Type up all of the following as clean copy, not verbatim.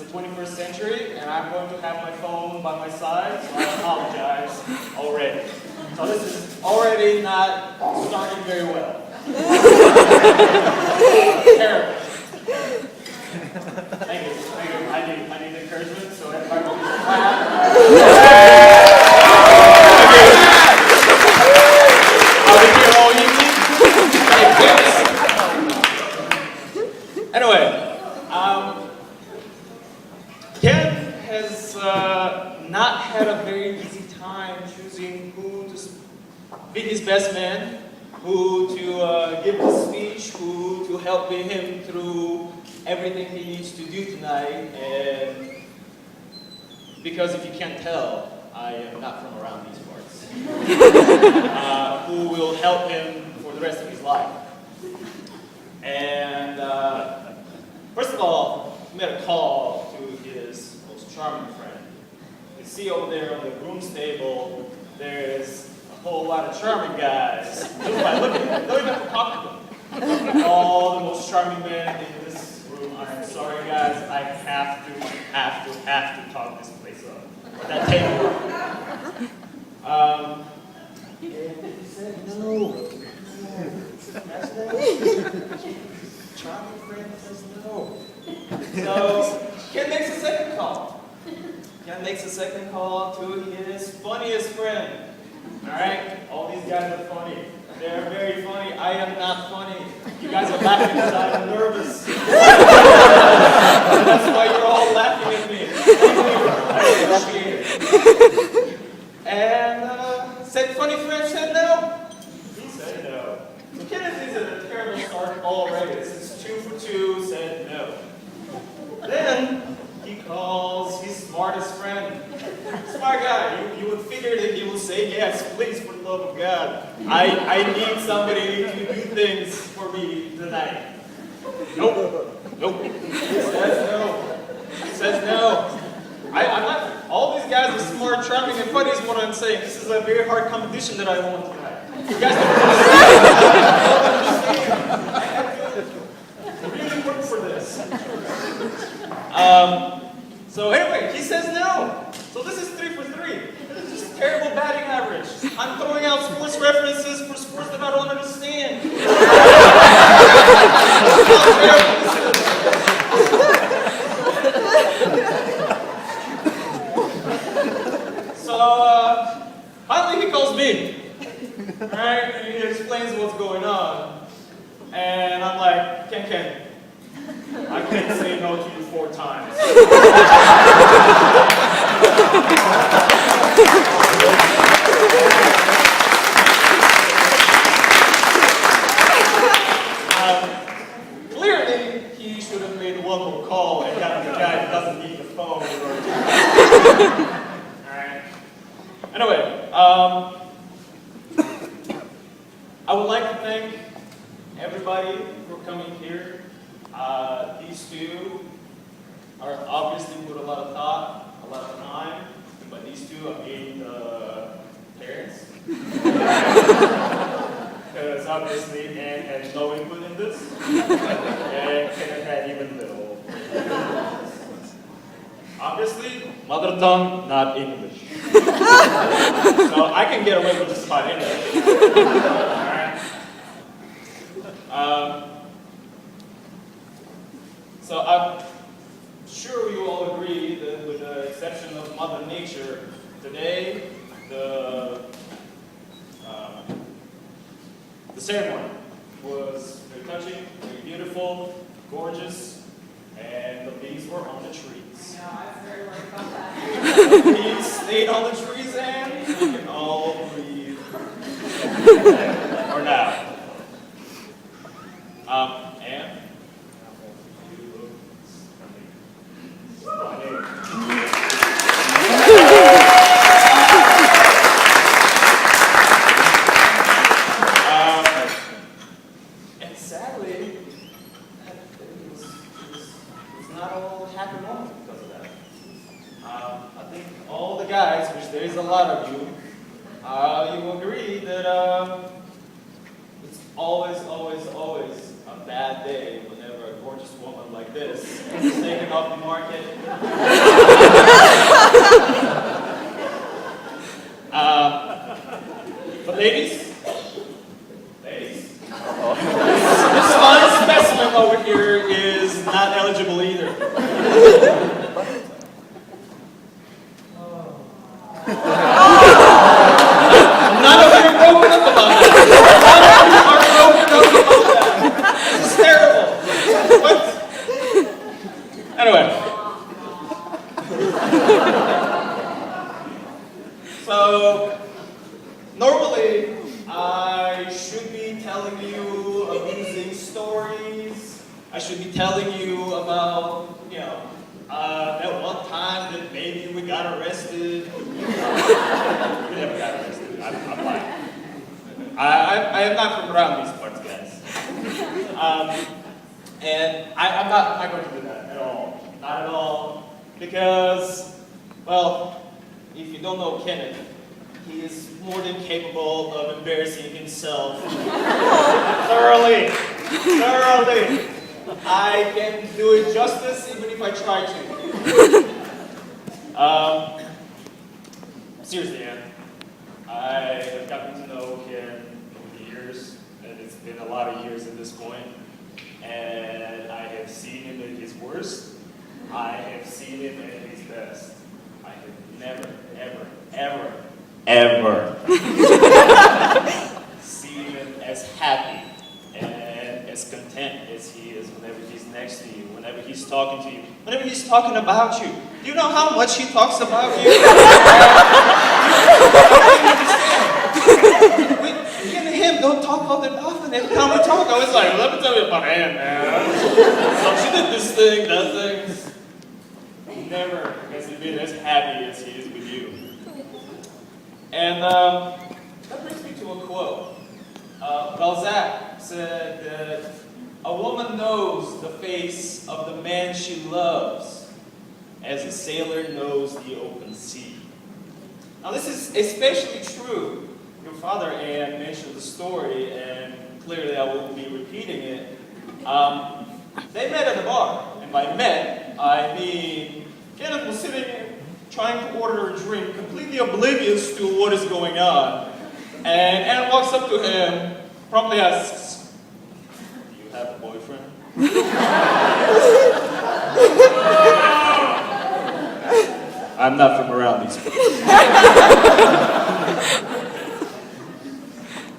the 21st century, and I'm going to have my phone by my side, so I apologize already. So this is already not starting very well. Terrible. Thank you. I need encouragement, so everybody will clap. I'll be here all evening. Anyway, Ken has not had a very easy time choosing who to be his best man, who to give his speech, who to help him through everything he needs to do tonight. And because if you can't tell, I am not from around these parts, who will help him for the rest of his life. And first of all, he made a call to his most charming friend. You see over there on the groom's table, there's a whole lot of charming guys. Look at them. Don't even have to talk to them. All the most charming men in this room. I'm sorry, guys. I have to talk this place up. Or that table. And he said no. Charming friend says no. So Ken makes a second call. Ken makes a second call to his funniest friend. Alright? All these guys are funny. They're very funny. I am not funny. You guys are laughing because I am nervous. That's why you're all laughing at me. I appreciate it. And said funny friend said no. He said no. So Kenneth is at a terrible start already. This is 2 for 2, said no. Then he calls his smartest friend. Smart guy. You would figure that he will say, yes, please, for the love of God. I need somebody to do things for me tonight. Nope. He says no. He says no. I'm not, all these guys are smart, charming, and funny is what I'm saying. This is a very hard competition that I won tonight. You guys don't understand. I really worked for this. So anyway, he says no. So this is 3 for 3. This is just terrible batting average. I'm throwing out sports references for sports that I don't understand. So finally he calls me. Alright, and he explains what's going on. And I'm like, Ken, I can't say no to you 4 times. Clearly, he should have made one more call and gotten the guy who doesn't need the phone. Alright. Anyway, I would like to thank everybody for coming here. These two are obviously put a lot of thought, a lot of time, but these two are being parents. Because obviously Anne had no input in this, and Kenneth had even little. Obviously, mother tongue, not English. So I can get away with just about English. Alright? So I'm sure you all agree that with the exception of Mother Nature, today the ceremony was very touching, very beautiful, gorgeous, and the bees were on the trees. Yeah, I was very worried about that. The bees stayed on the trees, and we can all breathe. Or now. Anne? And sadly, it was not all happy moments because of that. I think all the guys, which there is a lot of you, you will agree that it's always a bad day whenever a gorgeous woman like like this. It's taken off the market. But ladies, this fine specimen over here is not eligible either. None of you are broken up about that. None of you are broken up about that. This is terrible. What? Anyway. So, normally, I should be telling you amusing stories. I should be telling you about, that one time that maybe we got arrested. We never got arrested. I'm lying. I am not from around these parts, guys. And I'm not going to do that at all. Not at all. Because, well, if you don't know Kenneth, he is more than capable of embarrassing himself thoroughly. I can do it justice even if I try to. Seriously, Anne, I have gotten to know Ken over the years, and it's been a lot of years at this point, and I have seen him at his worst. I have seen him at his best. I have never, ever seen him as happy and as content as he is whenever he's next to you, whenever he's talking to you, whenever he's talking about you. Do you know how much he talks about you? Me and him don't talk all that often. Every time we talk, I was like, let me tell you about Anne, man. So she did this thing, that thing. Never has he been as happy as he is with you. And that brings me to a quote. Balzac said that a woman knows the face of the man she loves as a sailor knows the open sea. Now this is especially true. Your father, Anne, mentioned the story, and clearly I won't be repeating it. They met at a bar, and by met, I mean Kenneth was sitting trying to order a drink, completely oblivious to what is going on. And Anne walks up to him, promptly asks, "Do you have a boyfriend?" I'm not from around these parts.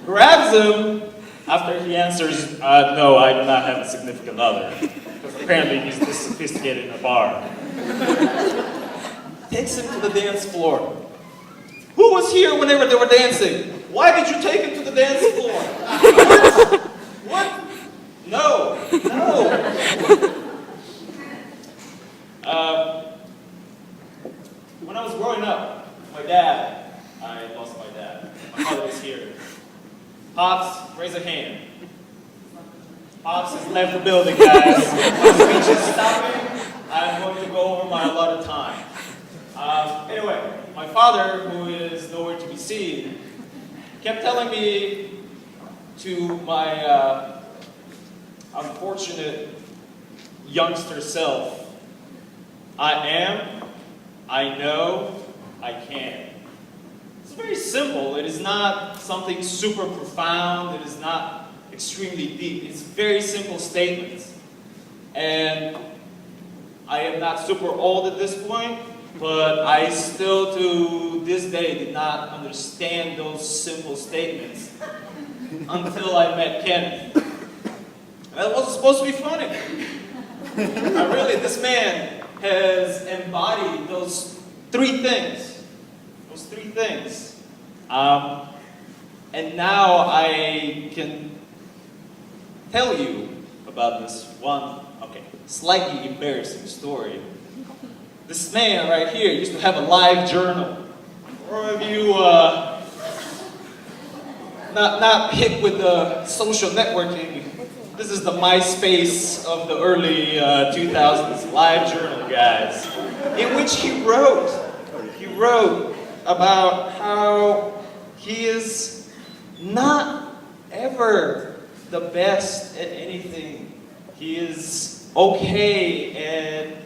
Grabs him after he answers, "No, I do not have a significant other." Because apparently he's this sophisticated in a bar. Takes him to the dance floor. Who was here whenever they were dancing? Why did you take him to the dance floor? What? No. When I was growing up, I lost my dad. My father was here. Pops, raise a hand. Pops has left the building, guys. My speech is stopping. I'm going to go over my allotted time. Anyway, my father, who is nowhere to be seen, kept telling me to my unfortunate youngster self, I am, I know, I can. It's very simple. It is not something super profound. It is not extremely deep. It's very simple statements. And I am not super old at this point, but I still to this day did not understand those simple statements until I met Kenneth. That wasn't supposed to be funny. This man has embodied those three things. And now I can tell you about this one, slightly embarrassing story. This man right here used to have a live journal. For of you not hip with the social networking, this is the MySpace of the early 2000s, live journal, guys, in which he wrote about how he is not ever the best at anything. He is okay at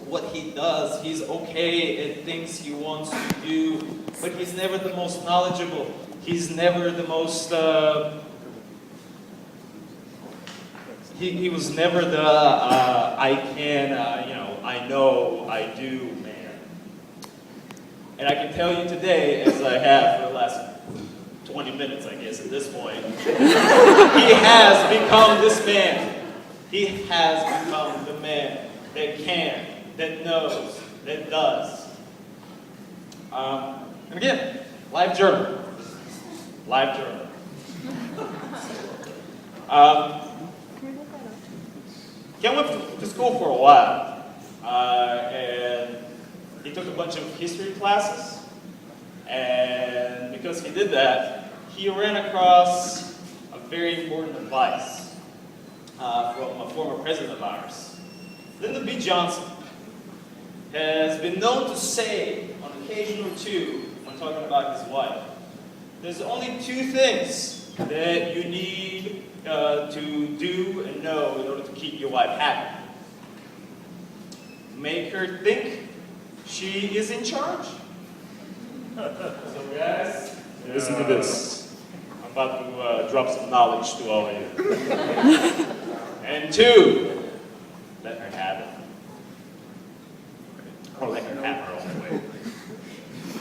what he does. He's okay at things he wants to do, but he's never the most knowledgeable. He's never the most, he was never the, I can, I know, I do man. And I can tell you today, as I have for the last 20 minutes, I guess, at this point, he has become this man. He has become the man that can, that knows, that does. And again, live journal. Live journal. Ken went to school for a while, and he took a bunch of history classes, and because he did that, he ran across a very important advice from a former president of ours. Lyndon B. Johnson has been known to say on occasion or two, when talking about his wife, there's only two things that you need to do and know in order to keep your wife happy. Make her think she is in charge. So guys, listen to this. I'm about to drop some knowledge to all of you. And two, let her have it. Or let her have her own way.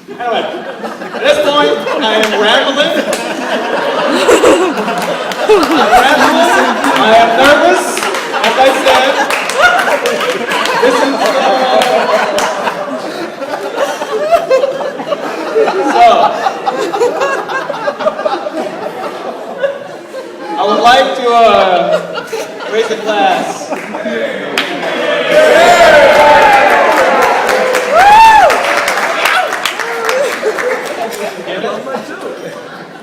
Anyway, at this point, I am rambling. I am nervous. As I said, this is so. I would like to raise a glass.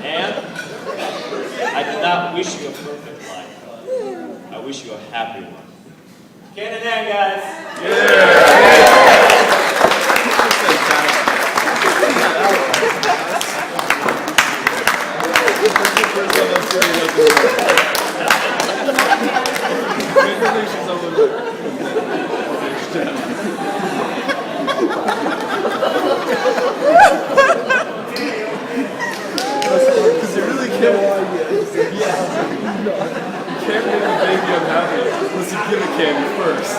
And I do not wish you a perfect life. I wish you a happy one. Kenneth Anne, guys. Because you really can't. Can't make a baby unhappy unless you give a candy first.